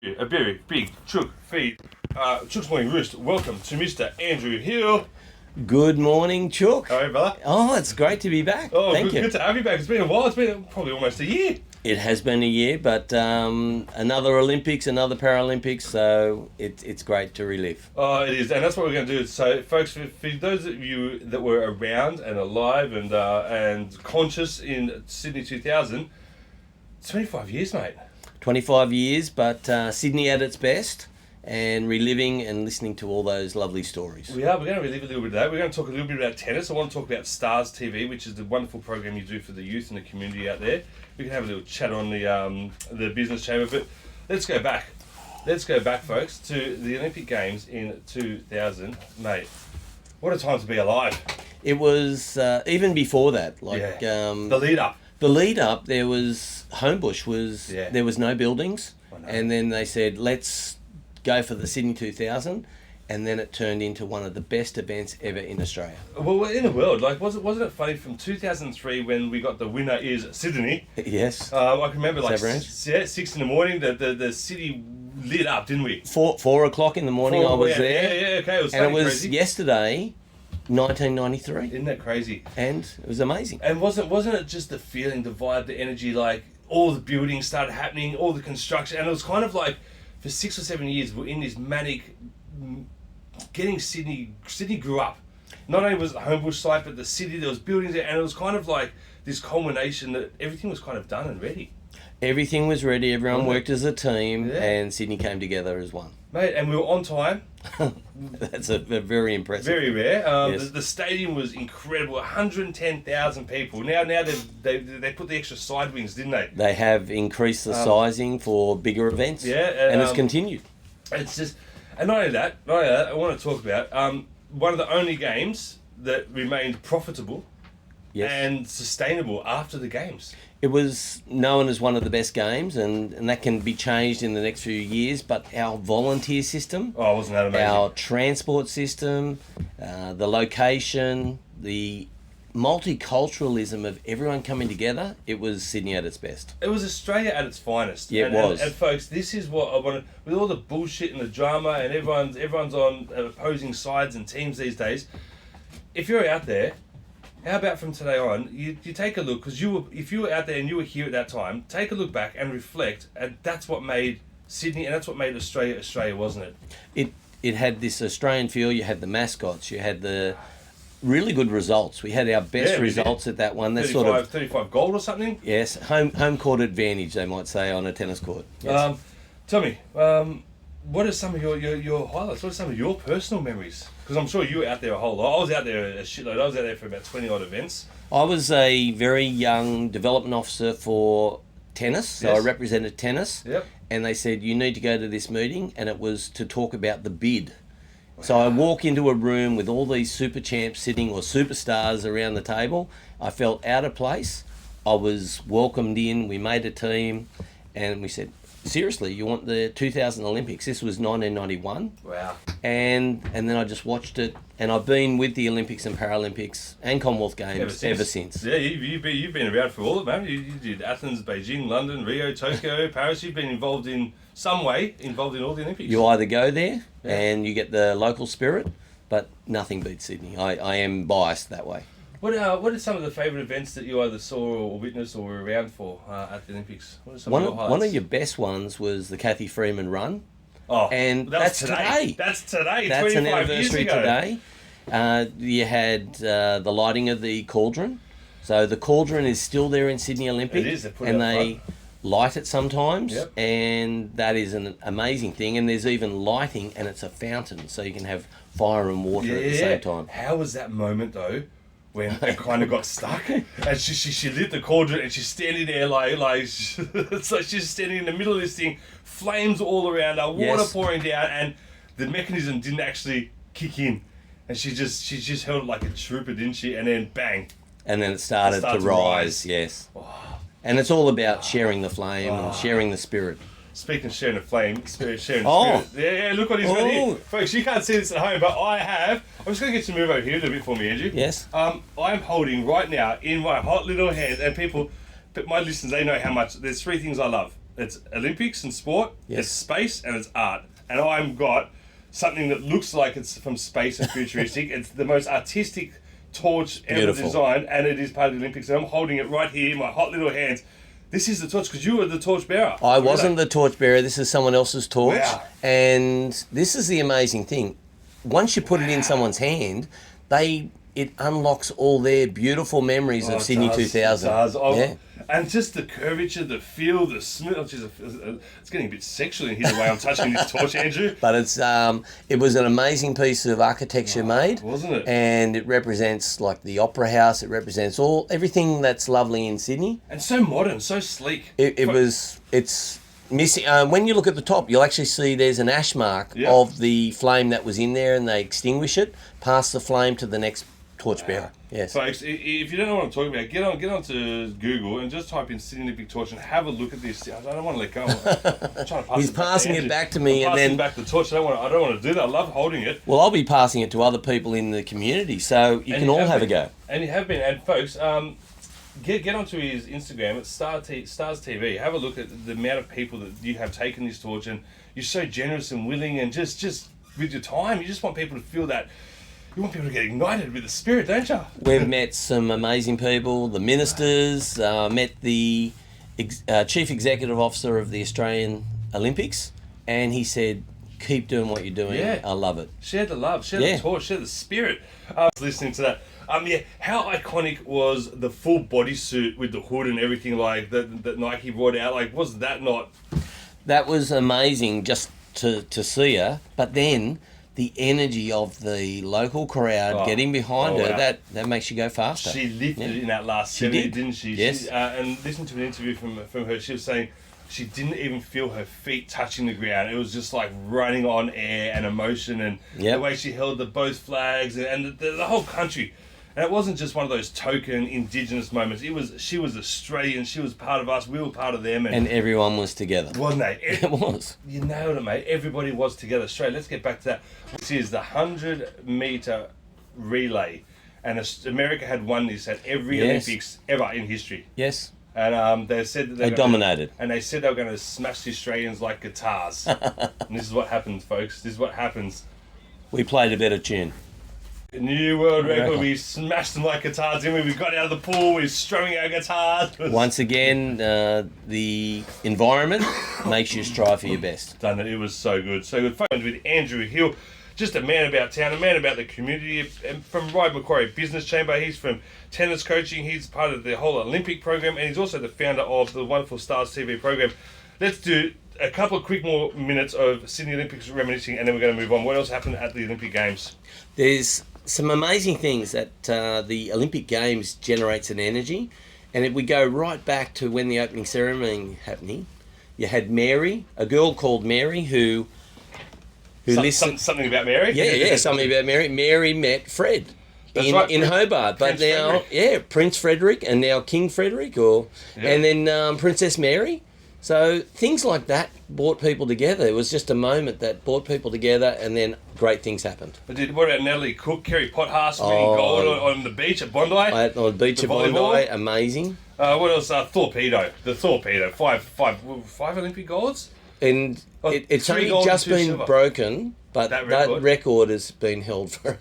A very big Chook feed. Chook's Morning Roost, welcome to Mr. Andrew Hill. Good morning, Chook. How are you, brother? Oh, it's great to be back. Oh, Thank you. Good to have you back. It's been a while. It's been probably almost a year. It has been a year, but another Olympics, another Paralympics, so it's great to relive. Oh, it is, and that's what we're going to do. So, folks, for those of you that were around and alive and conscious in Sydney 2000, 25 years, mate. 25 years, but Sydney at its best, and reliving and listening to all those lovely stories. We're going to relive a little bit of that. We're going to talk a little bit about tennis. I want to talk about STARStv, which is the wonderful program you do for the youth and the community out there. We can have a little chat on the business chamber, but let's go back. Let's go back, folks, to the Olympic Games in 2000. Mate, what a time to be alive. It was, even before that, the lead up. The lead up, there was, Homebush was, there was no buildings, and then they said, let's go for the Sydney 2000, and then it turned into one of the best events ever in Australia. Well, in the world, like, wasn't it funny from 2003 when we got the winner is Sydney? Yes. I can remember, like, 6 in the morning, the city lit up, didn't we? 4 o'clock in the morning, I was there. Yeah, okay, it was and it was crazy. Yesterday, 1993. Isn't that crazy? And it was amazing. And wasn't it just the feeling, the vibe, the energy, like all the buildings started happening, all the construction, and it was kind of like for 6 or 7 years we're in this manic getting Sydney grew up. Not only was it the Homebush site, but the city, there was buildings there, and it was kind of like this culmination that everything was kind of done and ready. Everything was ready, everyone worked as a team, and Sydney came together as one. Mate, and we were on time. That's a very impressive. Very rare. Yes. The stadium was incredible. 110,000 people. Now they put the extra side wings, didn't they? They have increased the sizing for bigger events. Yeah, and it's continued. It's just, and not only that, I want to talk about one of the only games that remained profitable and sustainable after the games. It was known as one of the best games, and that can be changed in the next few years, but our volunteer system, wasn't that amazing? Our transport system, the location, the multiculturalism of everyone coming together, it was Sydney at its best. It was Australia at its finest. Yeah, it was. And folks, this is what I wanted, with all the bullshit and the drama and everyone's on opposing sides and teams these days. If you're out there, how about from today on, you take a look, because if you were out there and you were here at that time, take a look back and reflect, and that's what made Sydney, and that's what made Australia, wasn't it? It had this Australian feel. You had the mascots, you had the really good results. We had our best results at that one. That's 35 gold or something? Yes, home court advantage, they might say, on a tennis court. Yes. Tell me, what are some of your highlights? What are some of your personal memories? Because I'm sure you were out there a whole lot. I was out there a shitload. I was out there for about 20 odd events. I was a very young development officer for tennis, so I represented tennis. Yep. And they said, you need to go to this meeting, and it was to talk about the bid. Wow. So I walk into a room with all these super champs sitting, or superstars around the table. I felt out of place. I was welcomed in. We made a team, and we said, seriously, you want the 2000 Olympics? This was 1991. Wow. And then I just watched it, and I've been with the Olympics and Paralympics and Commonwealth Games ever since. Yeah, you've been around for all of them. You did Athens, Beijing, London, Rio, Tokyo, Paris. You've been involved in some way, involved in all the Olympics. You either go there and you get the local spirit, but nothing beats Sydney. I am biased that way. What are some of the favourite events that you either saw or witnessed or were around for at the Olympics? What are some of your highlights? One of your best ones was the Kathy Freeman run. Oh, and that's today. That's today. That's 25 an anniversary years ago. Today. You had the lighting of the cauldron. So the cauldron is still there in Sydney Olympic. It is. They light it sometimes, yep. and that is an amazing thing. And there's even lighting, and it's a fountain, so you can have fire and water at the same time. How was that moment though? When it kind of got stuck, and she lit the cauldron, and she's standing there it's like she's standing in the middle of this thing, flames all around her, water pouring down, and the mechanism didn't actually kick in, and she just held it like a trooper, didn't she? And then bang, and then it started to rise. Yes, and it's all about sharing the flame and sharing the spirit. Speaking of sharing the flame, sharing the spirit. Yeah, look what he's got here. Folks, you can't see this at home, but I'm just going to get you to move over here a little bit for me, Andrew. Yes. I'm holding right now in my hot little hand, and people, but my listeners, they know how much, there's 3 things I love. It's Olympics and sport, Yes. it's space, and it's art. And I've got something that looks like it's from space and futuristic. It's the most artistic torch ever Beautiful. designed, and it is part of the Olympics. And I'm holding it right here in my hot little hands. This is the torch, because you were the torch bearer. I wasn't the torch bearer. This is someone else's torch. Wow. And this is the amazing thing. Once you put it in someone's hand, it unlocks all their beautiful memories of Sydney 2000. It does. Yeah. And just the curvature, the feel, the smell. It's getting a bit sexual in here the way I'm touching this torch, Andrew. But it was an amazing piece of architecture made, wasn't it? And it represents like the Opera House. It represents everything that's lovely in Sydney. And so modern, so sleek. It's missing. When you look at the top, you'll actually see there's an ash mark Yeah. of the flame that was in there, and they extinguish it, pass the flame to the next torchbearer. Yes. Folks, if you don't know what I'm talking about, get onto Google and just type in Sydney Olympic torch and have a look at this. I don't want to let go. I'm trying to pass He's it back passing to it Andrew. back to me, I'm and passing then back the torch. I don't want to do that. I love holding it. well, I'll be passing it to other people in the community, so you can all have a go. And you have been. And folks, get onto his Instagram at STARStv. Have a look at the amount of people that you have taken this torch, and you're so generous and willing, and just with your time, you just want people to feel that. You want people to get ignited with the spirit, don't you? We've met some amazing people, the ministers, met the Chief Executive Officer of the Australian Olympics, and he said, keep doing what you're doing. Yeah. I love it. Share the love, share Yeah. the torch, share the spirit. I was listening to that. How iconic was the full bodysuit with the hood and everything like that Nike brought out? Like, was that not? That was amazing just to see her, but then the energy of the local crowd getting behind her, wow. that makes you go faster. She lifted Yeah. in that last She 70, did. didn't she? Yes. And listen to an interview from her. She was saying she didn't even feel her feet touching the ground. It was just like running on air and emotion, and Yep. the way she held both flags and the whole country. And it wasn't just one of those token Indigenous moments. She was Australian. She was part of us. We were part of them. And everyone was together. Wasn't they? It was. You nailed it, mate. Everybody was together. Straight. Let's get back to that. This is the 100-meter relay, and America had won this at every Yes. Olympics ever in history. Yes. And they said that They dominated. And they said they were going to smash the Australians like guitars. And this is what happens, folks. This is what happens. We played a better tune. New world record. We smashed them like guitars. Then we got out of the pool. We were strumming our guitars. Once again, the environment makes you strive for your best. Done it. It was so good. So good. Phones with Andrew Hill. Just a man about town, a man about the community. And from Ride Macquarie Business Chamber, he's from tennis coaching. He's part of the whole Olympic program, and he's also the founder of the wonderful Stars TV program. Let's do a couple of quick more minutes of Sydney Olympics reminiscing, and then we're going to move on. What else happened at the Olympic Games? There's some amazing things that the Olympic Games generates an energy, and if we go right back to when the opening ceremony happening, you had Mary, a girl called Mary who listened. Something about Mary? Yeah, something about Mary. Mary met Fred That's in, right, in Hobart, but Prince now, Frederick. Prince Frederick, and now King Frederick, and then Princess Mary. So things like that brought people together. It was just a moment that brought people together, and then great things happened. What about Natalie Cook, Kerry Potthast winning gold on the beach at Bondi? On the beach The of Bondi, volleyball? amazing. What else? Torpedo. The Torpedo. Five Olympic golds? And it's 3 only gold and just 2 been silver. broken, but That that record? record has been held for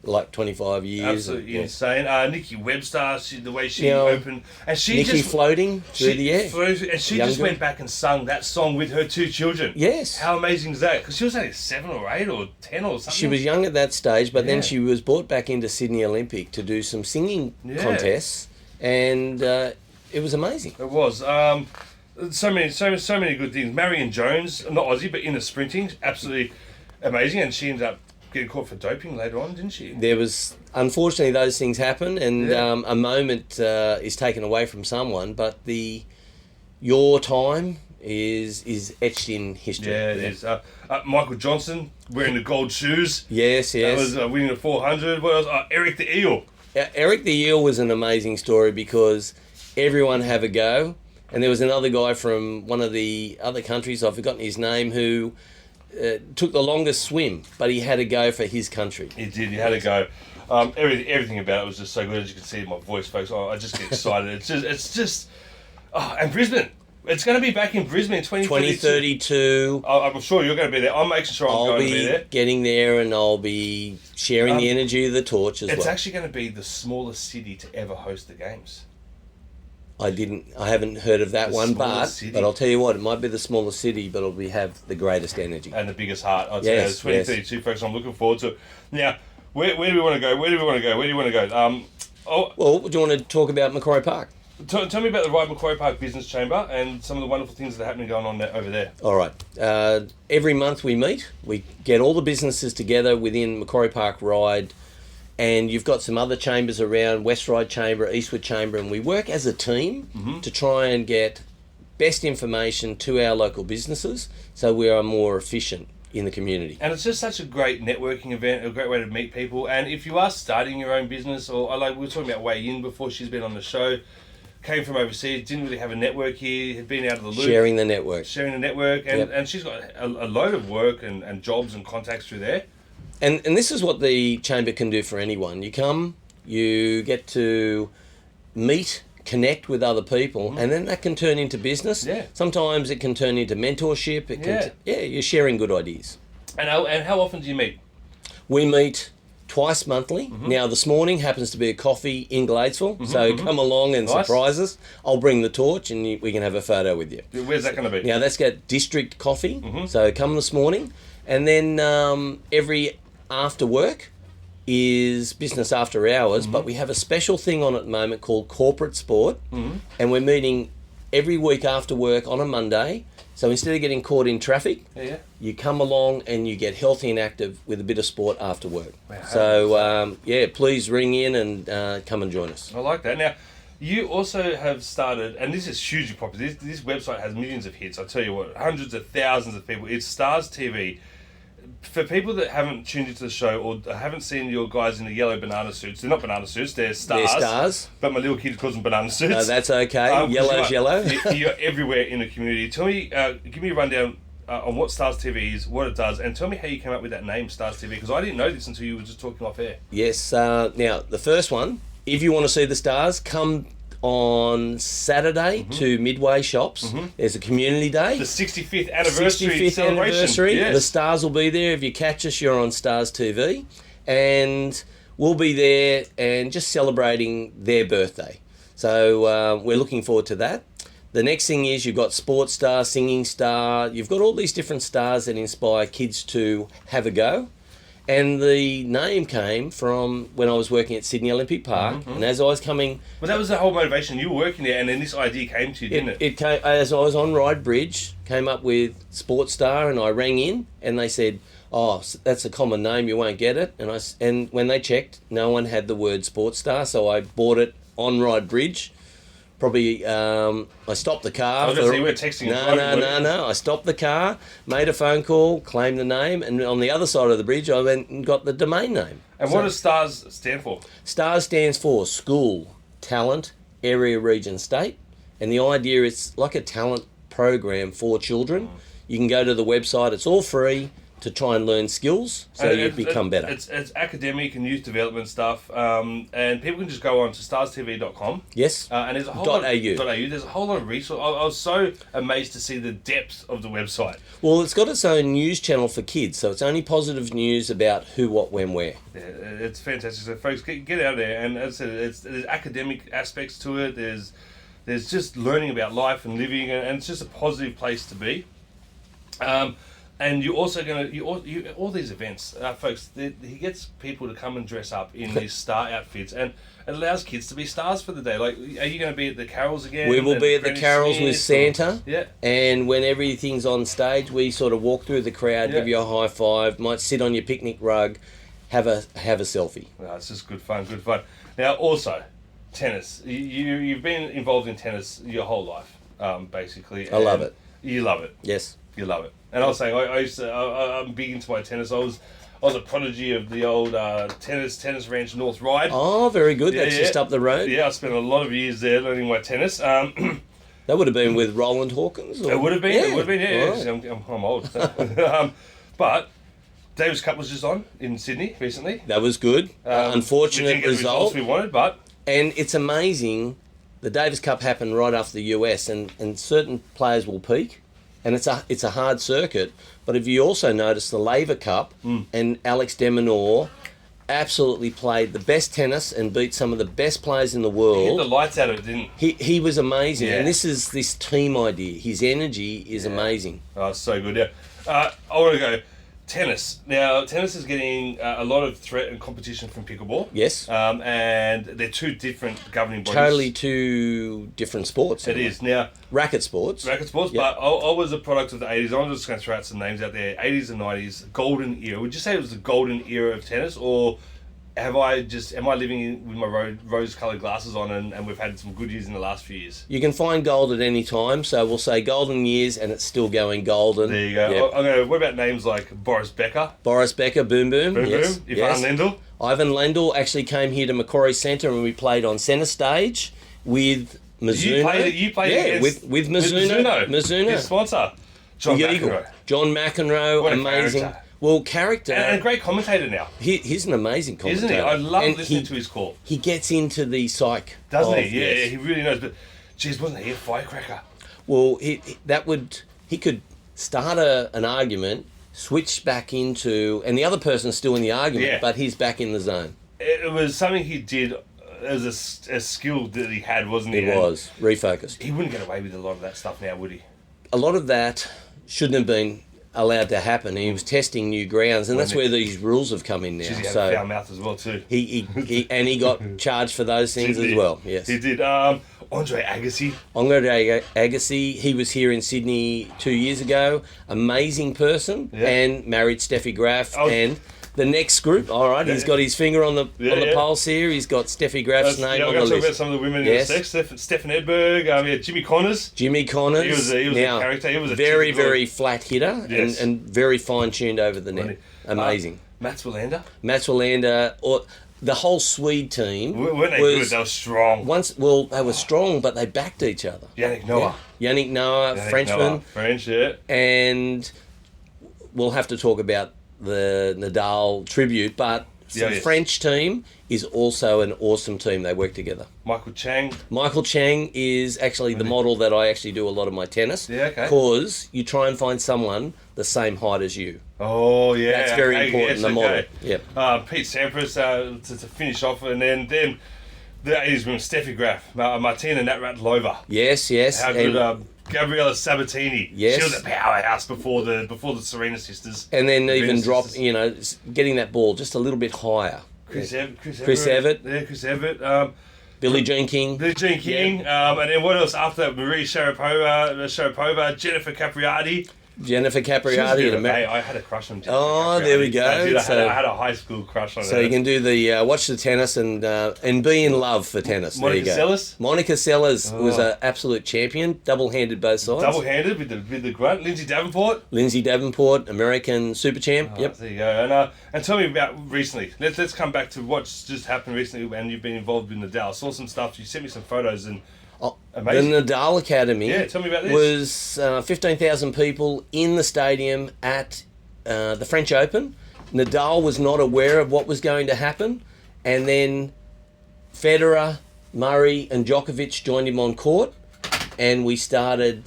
like 25 years. Absolutely insane. Nikki Webster, the way she You know, opened, and she Nikki just floating through the air. and she Young just girl. went back and sung that song with her 2 children. Yes. How amazing is that? Because she was only 7 or 8 or 10 or something. She was young at that stage, but Yeah. then she was brought back into Sydney Olympic to do some singing Yeah. contests, and it was amazing. It was. So many good things. Marion Jones, not Aussie, but in the sprinting, absolutely amazing, and she ended up getting caught for doping later on, didn't she? There was, unfortunately, those things happen, and Yeah. a moment is taken away from someone, but your time is etched in history. Yeah, it is. Michael Johnson wearing the gold shoes. Yes, That yes. was winning the 400. What else? Eric the Eel. Eric the Eel was an amazing story because everyone have a go. And there was another guy from one of the other countries, I've forgotten his name, who took the longest swim, but he had a go for his country. He did. He had to go. Everything about it was just so good. As you can see in my voice, folks, I just get excited. It's just. Oh, and Brisbane. It's going to be back in Brisbane, 2032. 2032. I'm sure you're going to be there. I'm making sure I'm I'll going to be there. getting there, and I'll be sharing the energy of the torch as well. It's actually going to be the smallest city to ever host the games. I haven't heard of that one, but I'll tell you what, it might be the smallest city, but it'll have the greatest energy and the biggest heart. I'd say it's 2032, folks. I'm looking forward to it. Now, where do we want to go? Where do we want to go? Well, do you want to talk about Macquarie Park? Tell me about the Ryde Macquarie Park Business Chamber and some of the wonderful things that are happening going on over there. All right. Every month we meet. We get all the businesses together within Macquarie Park Ryde, and you've got some other chambers around, West Ryde Chamber, Eastwood Chamber, and we work as a team to try and get best information to our local businesses so we are more efficient in the community. And it's just such a great networking event, a great way to meet people. And if you are starting your own business, or like we were talking about Wei Yin before, she's been on the show, came from overseas, didn't really have a network here, had been out of the loop. Sharing the network. And she's got a load of work and jobs and contacts through there. And this is what the chamber can do for anyone. You come, you get to meet, connect with other people, and then that can turn into business. Yeah. Sometimes it can turn into mentorship. You're sharing good ideas. And how often do you meet? We meet twice monthly. Now, this morning happens to be a coffee in Gladesville, so come along and surprise us. I'll bring the torch and we can have a photo with you. Where's that going to be? Now, that's got District Coffee, so come this morning. And then every after work is business after hours, but we have a special thing on at the moment called Corporate Sport, and we're meeting every week after work on a Monday. So instead of getting caught in traffic, you come along and you get healthy and active with a bit of sport after work. Wow. So, please ring in and come and join us. I like that. Now, you also have started, and this is hugely popular, this website has millions of hits, I'll tell you what, hundreds of thousands of people. It's STARStv. For people that haven't tuned into the show or haven't seen your guys in the yellow banana suits, they're not banana suits, they're stars. They're stars. But my little kid calls them banana suits. No, that's okay. Yellow's yellow. You're everywhere in the community. Tell me, give me a rundown on what STARStv is, what it does, and tell me how you came up with that name, STARStv, because I didn't know this until you were just talking off air. Yes. Now, the first one, if you want to see the stars, come on Saturday to Midway Shops. There's a community day. The 65th anniversary celebration. Anniversary. Yes. The stars will be there. If you catch us, you're on STARStv. And we'll be there and just celebrating their birthday. So we're looking forward to that. The next thing is you've got Sports Star, Singing Star. You've got all these different stars that inspire kids to have a go. And the name came from when I was working at Sydney Olympic Park, and as I was coming... Well, that was the whole motivation. You were working there, and then this idea came to you, didn't it? It came, as I was on Ryde Bridge, came up with Sports Star, and I rang in, and they said, oh, that's a common name, you won't get it. And when they checked, no one had the word Sports Star, so I bought it on Ryde Bridge. Probably, I stopped the car. I was going to say, you were texting. No. I stopped the car, made a phone call, claimed the name, and on the other side of the bridge, I went and got the domain name. And what does STARS stand for? STARS stands for School, Talent, Area, Region, State. And the idea is like a talent program for children. You can go to the website, it's all free, to try and learn skills so you become better. It's academic and youth development stuff, and people can just go on to starstv.com. Yes. And there's a whole lot, there's a whole lot of resources. I was so amazed to see the depth of the website. Well, it's got its own news channel for kids, so it's only positive news about who, what, when, where. Yeah, it's fantastic. So folks, get out there, and as I said, there's academic aspects to it. There's just learning about life and living, and it's just a positive place to be. And you're also all these events, folks. He gets people to come and dress up in these star outfits, and it allows kids to be stars for the day. Like, are you going to be at the carols again? We will be at the carols with Santa. Yeah. And when everything's on stage, we sort of walk through the crowd, give you a high five, might sit on your picnic rug, have a selfie. No, it's just good fun. Now, also, tennis. You've been involved in tennis your whole life, basically. I love it. You love it. Yes. You love it. And I was saying, I'm big into my tennis. I was a prodigy of the old tennis ranch North Ryde. Oh, very good. That's just up the road. Yeah, I spent a lot of years there learning my tennis. That would have been with Roland Hawkins? Or? It would have been, yeah. Right. I'm old. But Davis Cup was just on in Sydney recently. That was good. Unfortunate we didn't get the results we wanted, but... And it's amazing the Davis Cup happened right after the US, and certain players will peak, and it's a hard circuit. But if you also notice the Laver Cup, and Alex de Minaur absolutely played the best tennis and beat some of the best players in the world. He hit the lights out of it, didn't he? He was amazing, Yeah. and this is this team idea. His energy is amazing. Oh, so good, yeah. I want to go tennis. Now, tennis is getting a lot of threat and competition from pickleball. Yes. And they're two different governing bodies. Totally two different sports. It is. Now, Racket sports. racket sports, Yep. but I was a product of the 80s. I'm just going to throw out some names out there. 80s and 90s, golden era. Would you say it was the golden era of tennis, or am I living with my rose-coloured glasses on, and we've had some good years in the last few years? You can find gold at any time, so we'll say golden years, and it's still going golden. There you go. Yep. I'm going to, what about names like Boris Becker? Boris Becker, Boom Boom. Boom Yes. Boom? Ivan Yes. Lendl? Ivan Lendl actually came here to Macquarie Centre, and we played on centre stage with Mizuno. You played against... with Mizuno. Mizuno. His sponsor. John The Eagle. McEnroe. John McEnroe, What a amazing. character. Well, character. And a great commentator now. He's an amazing commentator. Isn't he? I love And listening to his call. He gets into the psyche. Doesn't of- he? Yeah, yes. he really knows. But, geez, wasn't he a firecracker? Well, he could start an argument, switch back into, and the other person's still in the argument, Yeah. but he's back in the zone. It was something he did as a skill that he had, wasn't he? It was refocused. He wouldn't get away with a lot of that stuff now, would he? A lot of that shouldn't have been allowed to happen. He was testing new grounds, and that's where these rules have come in now. Geez, he had a So foul mouth as well, too. he got charged for those things Did as he? well. Yes. He did. Andre Agassi. Andre Agassi, he was here in Sydney 2 years ago. Amazing person, Yeah. and married Steffi Graf. Oh. And the next group, all right, he's got his finger on the pulse here. He's got Steffi Graf's name Yeah, on we're the going to talk about list. some of the women Yes. in the sex. Stefan Edberg, Jimmy Connors. Jimmy Connors, He was a now, character. He was a very, typical- very flat hitter, Yes. and very fine tuned over the net. Amazing. Mats Wilander. Mats Wilander, or the whole Swede team. Weren't they good? They were strong. They were strong, but they backed each other. Yannick Noah. Yannick Noah, Frenchman. French, yeah. And we'll have to talk about the Nadal tribute, but the French team is also an awesome team. They work together. Michael Chang. Michael Chang is actually the model that I actually do a lot of my tennis. Yeah, okay. Because you try and find someone the same height as you. Oh, yeah. That's very okay, important, yes, the model. okay. Yep. Pete Sampras to finish off, and then the 80s women, Steffi Graf, Martina Navratilova. Yes. How good, Gabriella Sabatini. Yes. She was a powerhouse before the Serena sisters. And then even Venus drop, sisters. getting that ball just a little bit higher. Chris Evert. Yeah, Chris Evert. Billie Jean King. Billie Jean King. And then what else after that? Marie Sharapova, Jennifer Capriati. Jennifer She was Capriati. beautiful. Hey, I had a crush on Jennifer Oh, Capriati. there we go. I did. So- I had a high school crush on her. So you can do the watch the tennis and be in love for tennis. Monica there you go. Seles? Monica Seles was an absolute champion, double-handed both sides. Double-handed with the grunt. Lindsay Davenport. Lindsay Davenport, American super champ. Yep. There you go. And tell me about recently. Let's come back to what's just happened recently, and you've been involved in Nadal. I saw some stuff. You sent me some photos and. Amazing. The Nadal Academy tell me about this. was 15,000 people in the stadium at the French Open. Nadal was not aware of what was going to happen, and then Federer, Murray and Djokovic joined him on court, and we started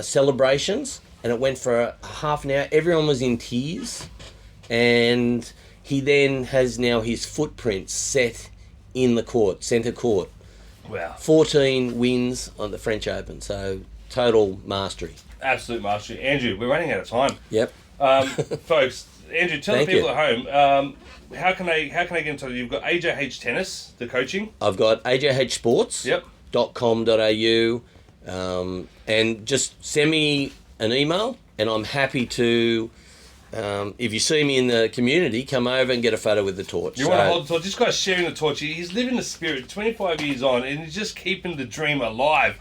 celebrations, and it went for a half an hour. Everyone was in tears, and he then has now his footprints set in the court, centre court. Wow. 14 wins on the French Open, so total mastery. Absolute mastery. Andrew, we're running out of time. Yep. Folks, Andrew, tell the Thank people you. at home, how can they get in touch? You've got AJH Tennis, the coaching. I've got ajhsports.com.au, and just send me an email, and I'm happy to, if you see me in the community, come over and get a photo with the torch. You want to hold the torch? This guy's sharing the torch. He's living the spirit, 25 years on, and he's just keeping the dream alive.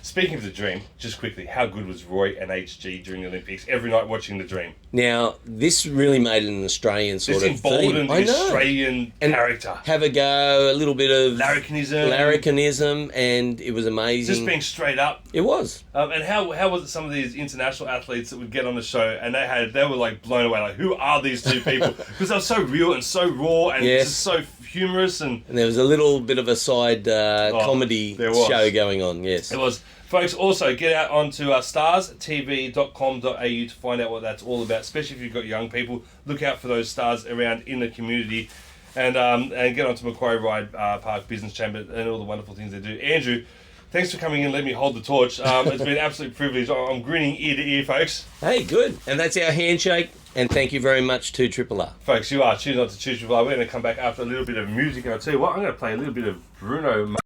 Speaking of the dream, just quickly, how good was Roy and HG during the Olympics? Every night watching the dream. Now, this really made it an Australian sort This of theme. emboldened the Australian character. Have a go, a little bit of Larrikinism, and it was amazing. just being straight up. It was. And how was it? Some of these international athletes that would get on the show, and they were like blown away. Like, who are these two people? Because they were so real and so raw and Yes. just so humorous and there was a little bit of a side comedy there was. show going on. Yes. it was. Folks, also get out onto STARStv.com.au to find out what that's all about, especially if you've got young people. Look out for those stars around in the community, and get onto Macquarie Ride Park Business Chamber and all the wonderful things they do. Andrew, thanks for coming in and letting me hold the torch. It's been an absolute privilege. I'm grinning ear to ear, folks. Hey, good. And that's our handshake. And thank you very much to Triple R. Folks, you are tuned on to Choose Triple R. We're going to come back after a little bit of music, and I'll tell you what, I'm going to play a little bit of Bruno